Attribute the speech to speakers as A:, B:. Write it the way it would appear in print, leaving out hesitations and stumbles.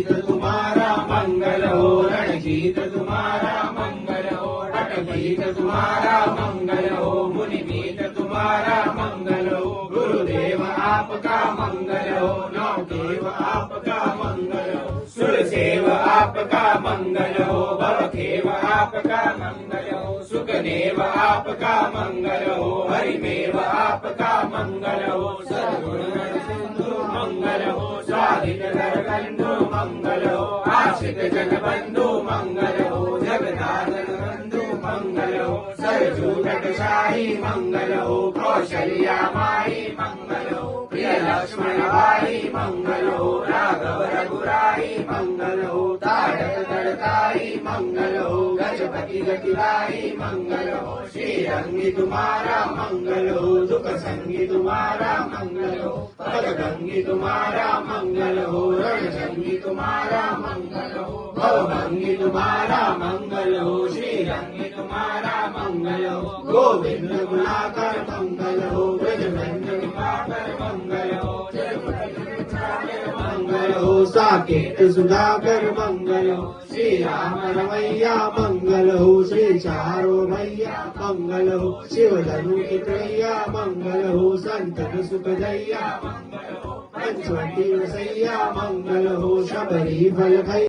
A: तुम्हारा मंगल हो, रणजीत तुम्हारा मंगल हो, नटगीत तुम्हारा मंगल हो, मुनिमीत तुम्हारा मंगल हो, गुरुदेव आपका मंगल हो, नवदेव आपका मंगल हो, सुरसेव आपका मंगल हो, भवखेव आपका मंगल हो, सुखदेव आपका मंगल हो, हरिमेव आपका मंगल हो, सद्गुण सिंधु मंगल हो, स्वाधीन बंधु मंगल हो, आश्रित जन बंधु मंगल हो, जगदानंद बंधु मंगल हो, सरजू शाही मंगल हो, कौशल्या माई मंगल हो, प्रिय लक्ष्मण भाई मंगल हो, राघव रघुराई मंगल हो, तारक तड़ताई मंगल हो, गजपति गतिराई मंगल हो, श्रीरंगी तुम्हारा मंगल हो, दुख संगी तुम्हारा मंगल हो, पदगंगी तुम्हारा मंगल हो, रणजंगी तुम्हारा मंगल हो, भवभंगी तुम्हारा मंगल हो, श्रीरंगी तुम्हारा मंगल हो, गोविंद गुणाकर मंगल हो, ब्रजभंज कृपाकर मंगल हो, मंगल हो, साकेत सुधाकर मंगल हो, श्री राम रमैया मंगल हो, श्री चारो भैया मंगल हो, शिव धनु प्रिया मंगल हो, संतन सुखदैया मंगल हो, पंचवटी रसैया मंगल हो, शबरी फल